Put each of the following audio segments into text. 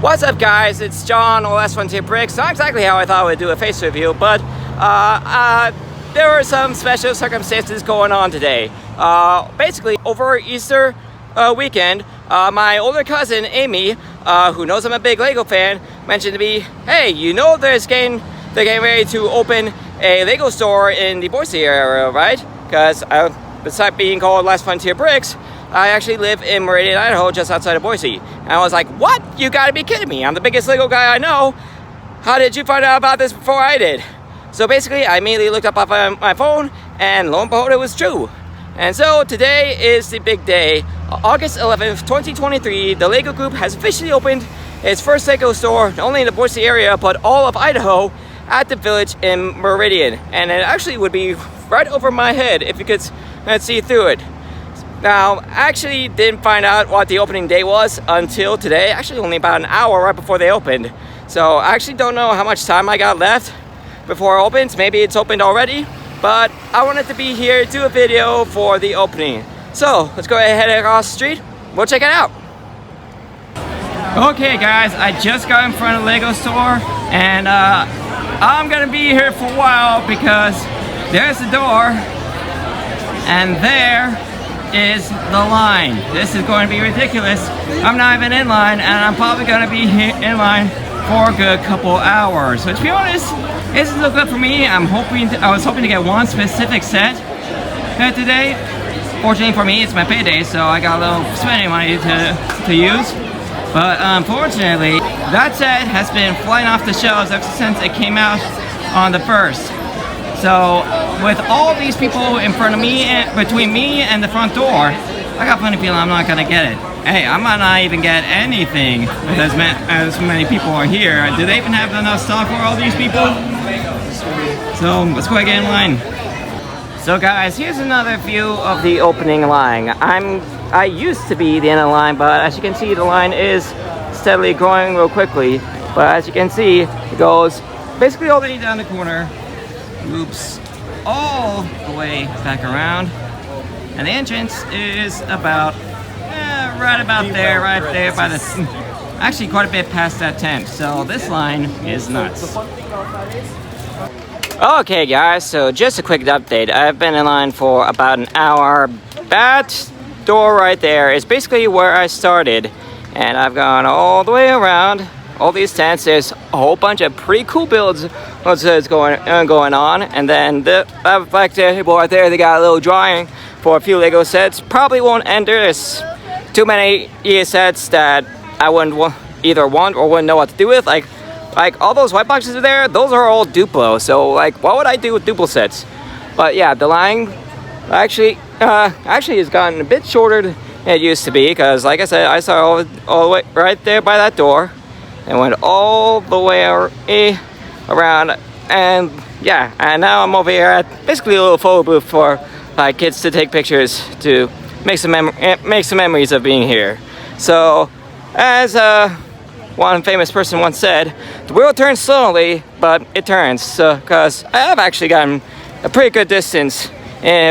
What's up, guys? It's John, or Last Frontier Bricks. Not exactly how I thought I would do a face review, but there were some special circumstances going on today. Basically, over Easter weekend, my older cousin, Amy, who knows I'm a big Lego fan, mentioned to me, hey, you know they're getting ready to open a Lego store in the Boise area, right? Because besides being called Last Frontier Bricks, I actually live in Meridian, Idaho, just outside of Boise. And I was like, what? You gotta be kidding me. I'm the biggest Lego guy I know. How did you find out about this before I did? So basically, I immediately looked up on my phone, and lo and behold, it was true. And so today is the big day. August 11th, 2023, the Lego Group has officially opened its first Lego store, not only in the Boise area, but all of Idaho, at the village in Meridian. And it actually would be right over my head if you could see through it. Now, I actually didn't find out what the opening day was until today, actually only about an hour right before they opened. So I actually don't know how much time I got left before it opens. Maybe it's opened already, but I wanted to be here, do a video for the opening. So let's go ahead and head across the street. We'll check it out. Okay guys, I just got in front of the Lego store, and I'm gonna be here for a while because there's the door, and there is the line. This is going to be ridiculous. I'm not even in line, and I'm probably going to be in line for a good couple hours. So to be honest, this is look good for me. I was hoping to get one specific set today. Fortunately for me, it's my payday, so I got a little spending money to use. But unfortunately, that set has been flying off the shelves ever since it came out on the 1st. So, with all these people in front of me, between me and the front door, I got a funny feeling I'm not gonna get it. Hey, I might not even get anything with as many people are here. Do they even have enough stock for all these people? So, let's go ahead and get in line. So guys, here's another view of the opening line. I used to be the end of the line, but as you can see, the line is steadily growing real quickly. But as you can see, it goes basically all the way down the corner, loops all the way back around, and the entrance is about right there by the, actually quite a bit past that tent. So this line is nuts. Okay guys, so just a quick update. I've been in line for about an hour. That door right there is basically where I started, and I've gone all the way around all these tents. There's a whole bunch of pretty cool builds going on, and then the back table right there, they got a little drawing for a few Lego sets. Probably won't enter. There's too many sets that I wouldn't either want or wouldn't know what to do with. Like all those white boxes are there, those are all Duplo, so like what would I do with Duplo sets? But yeah, the line actually has gotten a bit shorter than it used to be, because like I said, I saw all the way right there by that door and went all the way around, and yeah, and now I'm over here at basically a little photo booth for like kids to take pictures to make some memories of being here. So as one famous person once said, the wheel turns slowly, but it turns. Because I have actually gotten a pretty good distance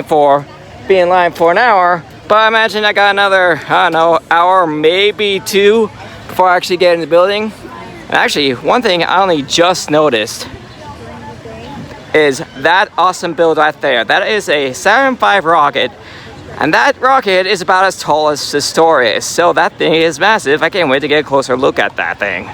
for being in line for an hour, but I imagine I got another, I don't know, hour, maybe two before I actually get in the building. And actually, one thing I only just noticed is that awesome build right there. That is a Saturn V rocket, and that rocket is about as tall as the store is. So that thing is massive. I can't wait to get a closer look at that thing.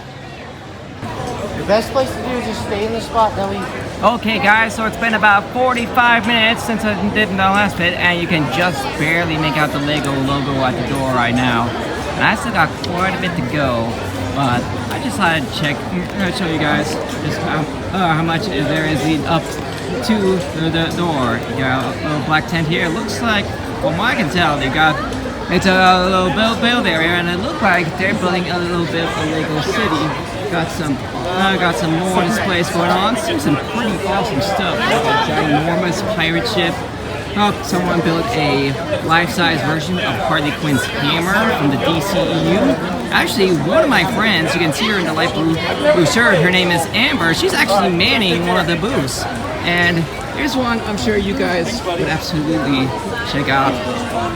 The best place to do is just stay in the spot that we... Okay guys, so it's been about 45 minutes since I did the last bit, and you can just barely make out the Lego logo at the door right now. And I still got quite a bit to go, but I just thought I'd check. I'm going to show you guys just how much there is lead up to the door. You got a little black tent here. It looks like, from what I can tell, it's a little build area, and it looks like they're building a little bit of a Lego city. Got some more displays going on. Some pretty awesome stuff. Like a ginormous pirate ship. Someone built a life-size version of Harley Quinn's hammer from the DCEU. Actually, one of my friends, you can see her in the light blue shirt, her name is Amber. She's actually manning one of the booths. And here's one I'm sure you guys would absolutely check out.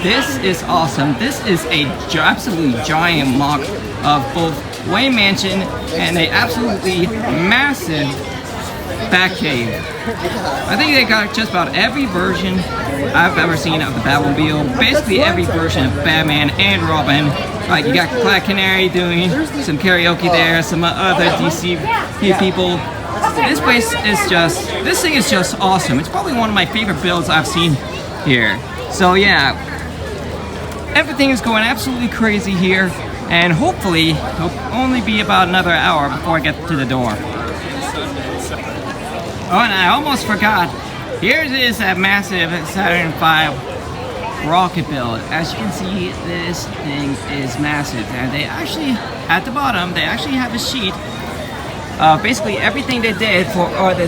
This is awesome. This is a absolutely giant mock of both Wayne Mansion and a absolutely massive Batcave. I think they got just about every version I've ever seen of the Batmobile. Basically every version of Batman and Robin. Like you got Black Canary doing some karaoke there, some other DC people. This thing is just awesome. It's probably one of my favorite builds I've seen here. So yeah, everything is going absolutely crazy here. And hopefully, it'll only be about another hour before I get to the door. Oh, and I almost forgot. Here is that massive Saturn V rocket build. As you can see, this thing is massive. And they actually, at the bottom, they actually have a sheet of basically everything they did for the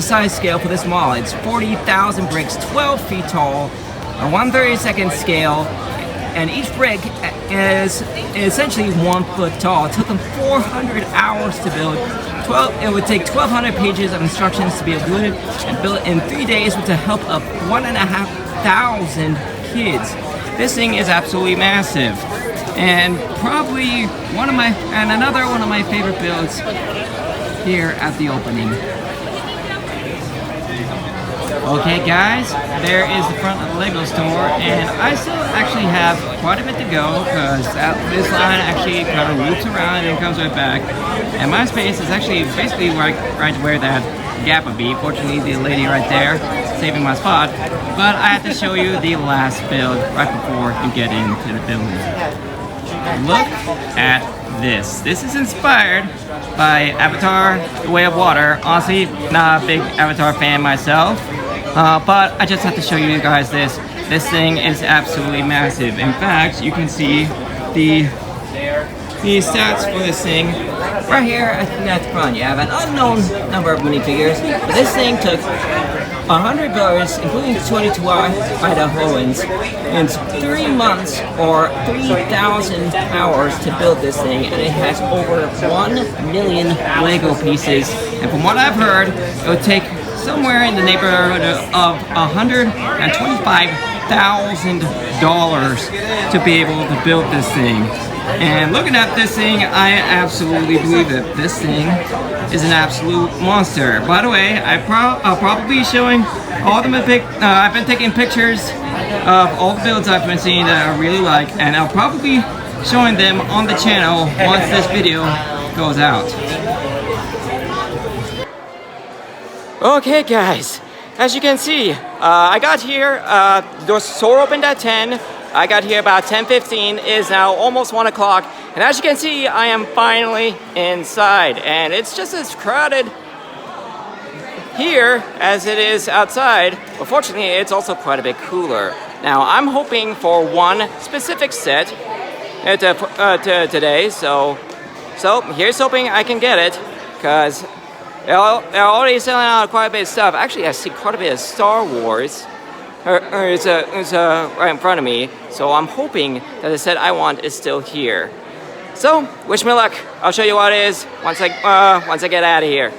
size scale for this model. It's 40,000 bricks, 12 feet tall, a 1/32 scale. And each brick is essentially 1 foot tall. It took them 400 hours to build. It would take 1,200 pages of instructions to be able to do it, and build it in 3 days with the help of 1,500 kids. This thing is absolutely massive, and probably another one of my favorite builds here at the opening. Okay guys, there is the front of the Lego store, and I still actually have quite a bit to go because this line actually kind of loops around and comes right back. And my space is actually basically right where that gap would be. Fortunately, the lady right there saving my spot. But I have to show you the last build right before you get into the building. Look at this. This is inspired by Avatar: The Way of Water. Honestly, not a big Avatar fan myself. But I just have to show you guys this. This thing is absolutely massive. In fact, you can see the stats for this thing right here at the front. You have an unknown number of minifigures. But this thing took 100 builders, including 22 Idahoans, in 3 months or 3,000 hours to build this thing, and it has over 1 million Lego pieces. And from what I've heard, it would take somewhere in the neighborhood of $125,000 to be able to build this thing. And looking at this thing, I absolutely believe that this thing is an absolute monster. By the way, I'll probably be showing all the I've been taking pictures of all the builds I've been seeing that I really like, and I'll probably be showing them on the channel once this video goes out. Okay guys, as you can see, I got here, the store opened at 10, I got here about 10:15, it is now almost 1 o'clock, and as you can see, I am finally inside, and it's just as crowded here as it is outside, but fortunately it's also quite a bit cooler. Now I'm hoping for one specific set today, so here's hoping I can get it, because they're already selling out quite a bit of stuff. Actually, I see quite a bit of Star Wars. It's right in front of me. So I'm hoping that the set I want is still here. So, wish me luck. I'll show you what it is once I get out of here.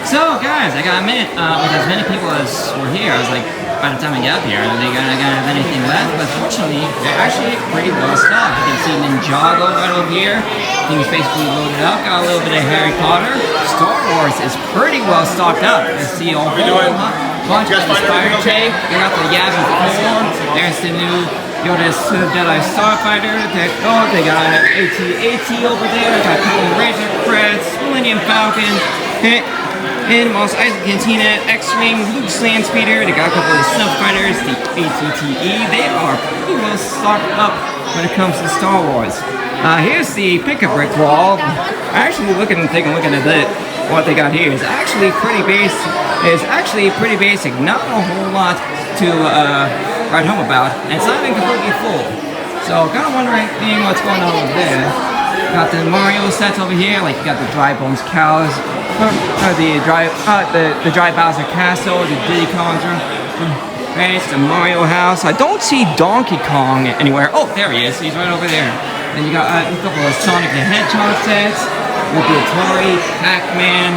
So, guys, I gotta admit, with as many people as were here, I was like, by the time I get up here, are they gonna have anything left? But fortunately, they're actually pretty well stocked. You can see Ninjago right over here. Things basically loaded up. Got a little bit of Harry Potter. Star Wars is pretty well stocked up. You see a whole bunch of Inspired Tape. You got the Yabby Form. There's the new Yoda's Jedi Starfighter. They got AT-AT over there. They got Captain Razor Crest, Millennium Falcon. And Mos Eisley Cantina, X-Wing, Luke Landspeeder. They got a couple of Snuff Fighters, the ATTE. They are pretty well stocked up when it comes to Star Wars. Here's the pick-up brick wall. Actually taking a look at it, what they got here is actually pretty basic. Not a whole lot to write home about, and it's not even completely full. So kind of wondering what's going on over there. Got the Mario sets over here, like you got the Dry Bones Cows, the Dry Bowser Castle, the Diddy Kong's race, the Mario House. I don't see Donkey Kong anywhere. Oh, there he is. He's right over there. Then you got a couple of Sonic the Hedgehog sets with the Atari, Pac-Man.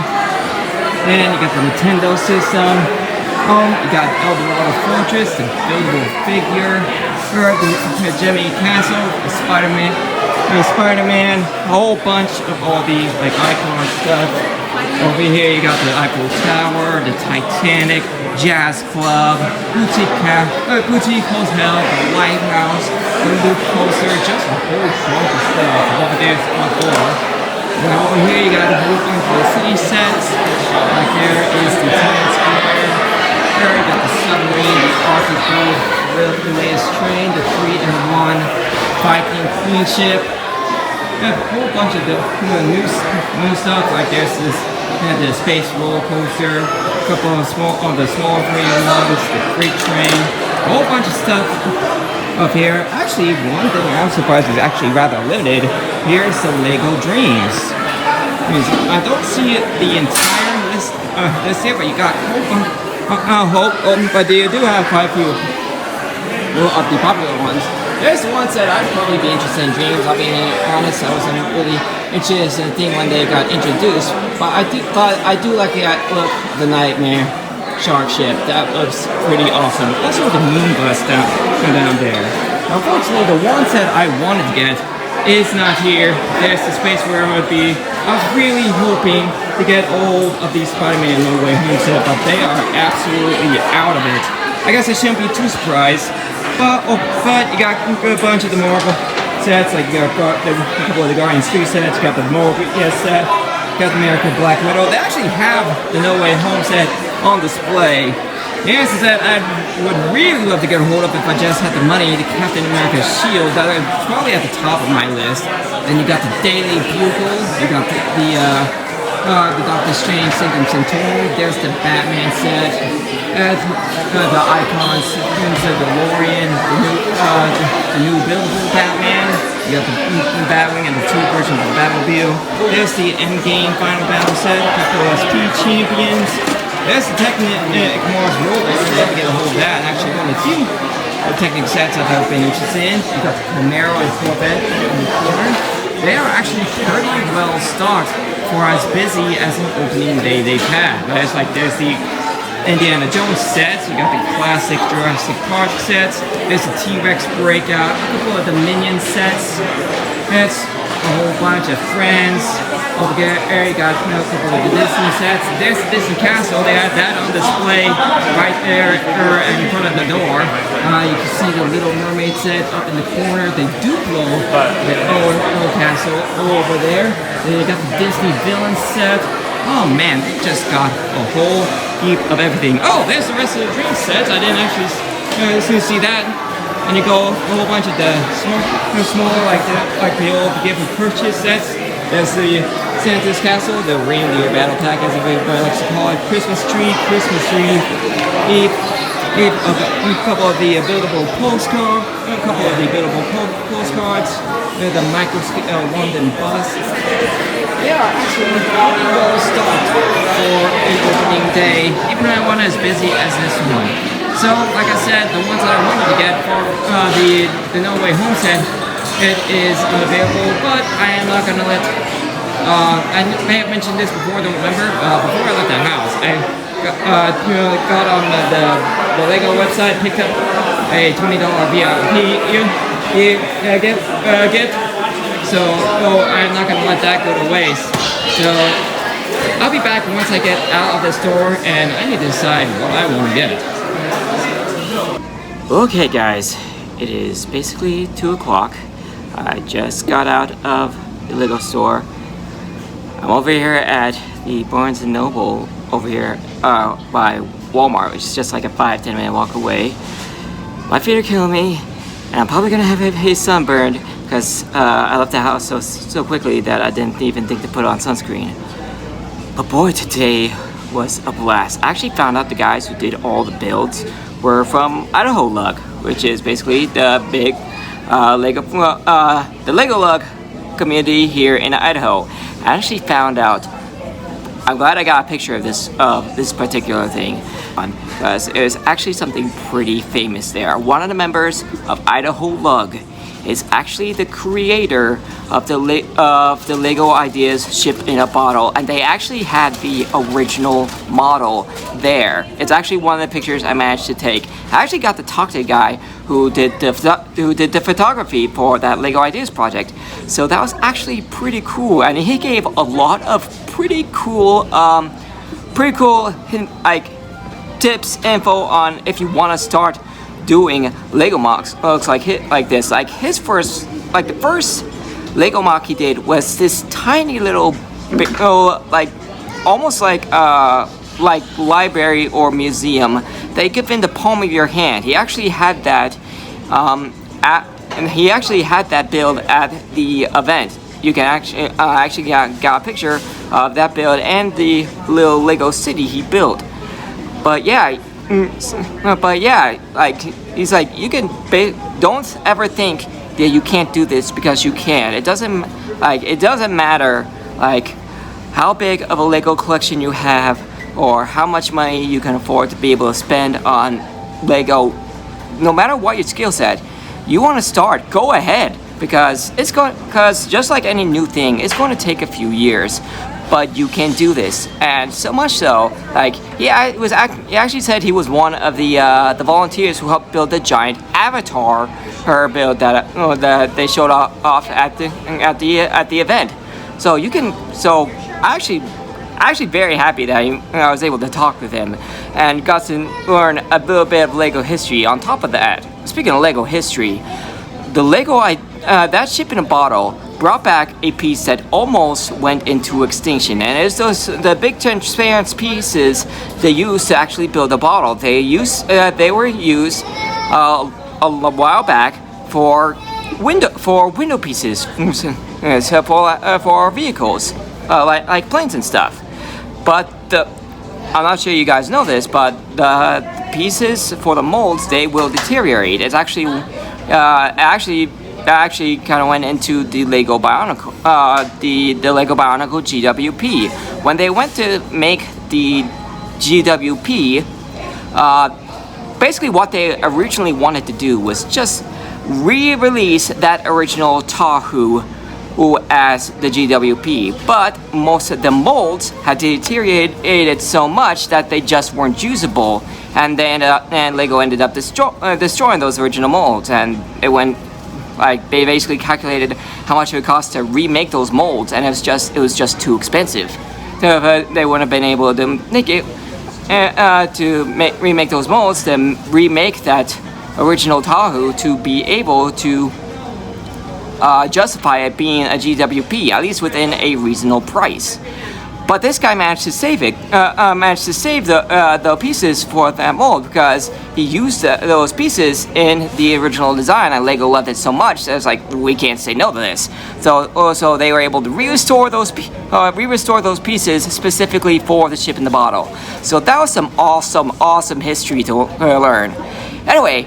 Then you got the Nintendo system. You got Eldorado Fortress, the buildable figure, the Jimmy Castle, the Spider-Man There's Spider-Man, a whole bunch of all the like icon stuff. Over here you got the Eiffel Tower, the Titanic, Jazz Club, Boutique Hotel, the Lighthouse, the Loop Coaster, just a whole bunch of stuff. Over there's on floor. And over here you got a whole bunch of the city sets. Like there is the Times Square. There you got the submarine, the Arctic Blue, the latest train, the 3-in-1 Viking Queen ship. A whole bunch of the new stuff. Like there's this, the space roller coaster, a couple of the smaller 3-in-1s, the freight train, a whole bunch of stuff up here. Actually, one thing I'm surprised is actually rather limited. Here's the Lego Dreams. I don't see the entire list here, but you got a whole bunch. But they do have quite a few of the popular ones. There's the ones that I'd probably be interested in Dreams. I'll be honest, I wasn't really interested in the thing when they got introduced. But I do like the Nightmare Shark ship. That looks pretty awesome. Also the moon bus down there. Unfortunately, the ones that I wanted to get is not here. There's the space where I would be. I was really hoping to get all of these Spider-Man No Way Home set, but they are absolutely out of it. I guess I shouldn't be too surprised. But you got a bunch of the Marvel sets, like you got a couple of the Guardians 3 sets, you got the Marvel set, you got the American Black Widow. They actually have the No Way Home set on display. The answer is that I would really love to get a hold of if I just had the money. The Captain America shield, that is probably at the top of my list. Then you got the Daily Bugle, you got the Doctor Strange Syndrome Centauri, there's the Batman set, the icons, the DeLorean, the new buildable Batman, you got the Batwing and the 2 versions of the Batmobile, there's the Endgame Final Battle set, couple of SP Champions, there's the Technic Mars Rover, I'd love to get a hold of that, and actually one of the few Technic sets I've ever been interested in. You got the Camaro and Corvette in the corner. They are actually pretty well stocked for as busy as an opening day they've had. There's the Indiana Jones sets, you got the classic Jurassic Park sets, there's the T-Rex Breakout, a couple of the Minion sets, that's a whole bunch of Friends. Over there you got a couple of the Disney sets. There's the Disney Castle, they had that on display right there in front of the door. You can see the Little Mermaid set up in the corner, the Duplo, the old castle over there. Then you got the Disney Villain set. Oh man, they just got a whole heap of everything. Oh, there's the rest of the Dream sets. I didn't actually see that. And you go a whole bunch of the small like the old gift and purchase sets. There's the Santa's Castle, the Reindeer Battle Pack, as everybody likes to call it. Christmas tree, a couple of the buildable postcards, There's the micro-scale London bus. Yeah, actually, pretty well stocked for an opening day, even though I wasn't as busy as this one. So, like I said, the ones that I wanted to get for the No Way Home set, it is unavailable, but I am not going to let, I may have mentioned this before, don't remember, before I left the house, I got on the Lego website, picked up a $20 VIP gift, so I'm not going to let that go to waste. So I'll be back once I get out of the store, and I need to decide what I want to get. Okay guys, it is basically 2 o'clock. I just got out of the Lego store. I'm over here at the Barnes & Noble over here by Walmart, which is just like a 5-10 minute walk away. My feet are killing me, and I'm probably gonna have a sunburn because I left the house so quickly that I didn't even think to put on sunscreen. But boy, today was a blast. I actually found out the guys who did all the builds were from Idaho Lug, which is basically the big the Lego Lug community here in Idaho. I actually found out, I'm glad I got a picture of this particular thing, because it was actually something pretty famous there. One of the members of Idaho Lug is actually the creator of the Lego Ideas Ship in a Bottle, and they actually had the original model there. It's actually one of the pictures I managed to take. I actually got to talk to a guy who did the photography for that Lego Ideas project. So that was actually pretty cool, and he gave a lot of pretty cool like tips, info on if you want to start doing Lego mocks like this. Like his first, like the first Lego mock he did was this tiny little, like almost like library or museum. They give in the palm of your hand. He actually had that, and he actually had that build at the event. You can actually got a picture of that build and the little Lego city he built. But yeah, like he's like, you can don't ever think that you can't do this, because you can. It doesn't matter like how big of a Lego collection you have or how much money you can afford to be able to spend on Lego. No matter what your skill set, you want to start, go ahead, because just like any new thing, it's going to take a few years. But you can do this, and so much so, like he actually said he was one of the volunteers who helped build the giant avatar build that they showed off at the event. So you can. So actually very happy that I was able to talk with him and got to learn a little bit of Lego history. On top of that, speaking of Lego history, the Lego that ship in a bottle brought back a piece that almost went into extinction, and it's the big transparent pieces they used to actually build the bottle. They were used a while back for window pieces for vehicles, like planes and stuff. But I'm not sure you guys know this, but the pieces for the molds, they will deteriorate. It's actually kind of went into the Lego Bionicle, the Lego Bionicle GWP. When they went to make the GWP, basically what they originally wanted to do was just re-release that original Tahu as the GWP, but most of the molds had deteriorated so much that they just weren't usable, and Lego ended up destroying those original molds, and it went. Like they basically calculated how much it would cost to remake those molds, and it was just too expensive. So they wouldn't have been able to remake those molds, to remake that original Tahu to be able to justify it being a GWP, at least within a reasonable price. But this guy managed to save the pieces for that mold, because he used those pieces in the original design, and Lego loved it so much that it's like, we can't say no to this. So they were able to re-restore those pieces specifically for the ship in the bottle. So that was some awesome history to learn. Anyway,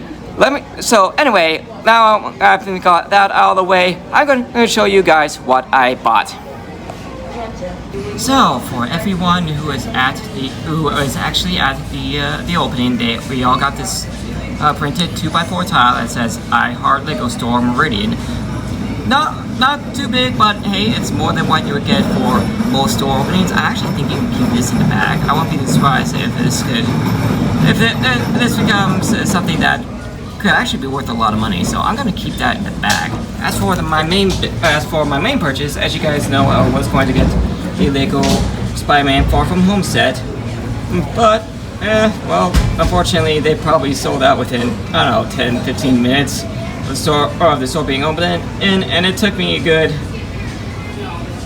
now I've got that out of the way, I'm going to show you guys what I bought. So for everyone who is actually at the opening day, we all got this printed 2x4 tile that says "I Heart Lego Store Meridian." Not too big, but hey, it's more than what you would get for most store openings. I actually think you can keep this in the bag. I won't be surprised if this becomes something that could actually be worth a lot of money. So I'm gonna keep that in the bag. As for my main purchase, as you guys know, I was going to get the Lego Spider-Man Far From Home set, but well, unfortunately they probably sold out within, I don't know, 10-15 minutes of the store being open, and it took me a good,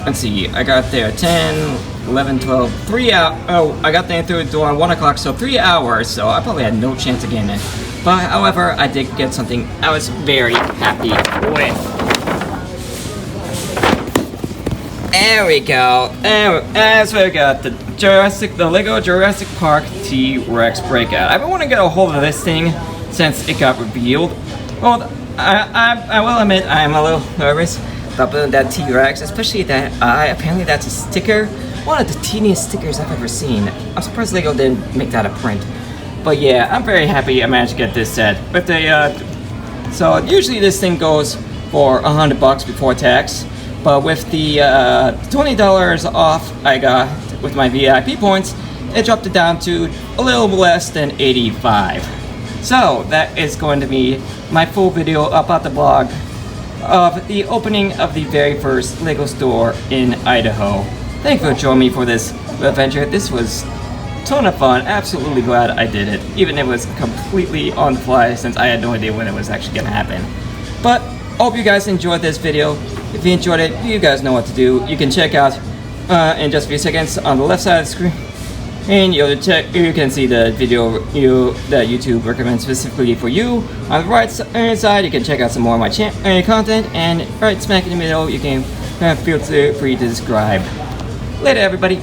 let's see, I got there 10, 11, 12, 3 hours. Oh, I got there through the door at 1 o'clock, so 3 hours, so I probably had no chance of getting it. But however, I did get something I was very happy with. There we go. As we got the Lego Jurassic Park T-Rex Breakout. I've been wanting to get a hold of this thing since it got revealed. Well, I will admit I am a little nervous about building that T-Rex, especially that apparently that's a sticker. One of the teeniest stickers I've ever seen. I'm surprised Lego didn't make that a print. But yeah, I'm very happy I managed to get this set. With so usually this thing goes for $100 before tax. But with the $20 off I got with my VIP points, it dropped it down to a little less than $85. So that is going to be my full video about the blog of the opening of the very first Lego store in Idaho. Thank you for joining me for this adventure. This was a ton of fun. Absolutely glad I did it, even if it was completely on the fly since I had no idea when it was actually gonna happen. But hope you guys enjoyed this video. If you enjoyed it, you guys know what to do. You can check out in just a few seconds on the left side of the screen, and you can see the video that YouTube recommends specifically for you. On the right side, you can check out some more of my content, and right smack in the middle, you can feel free to subscribe. Later, everybody.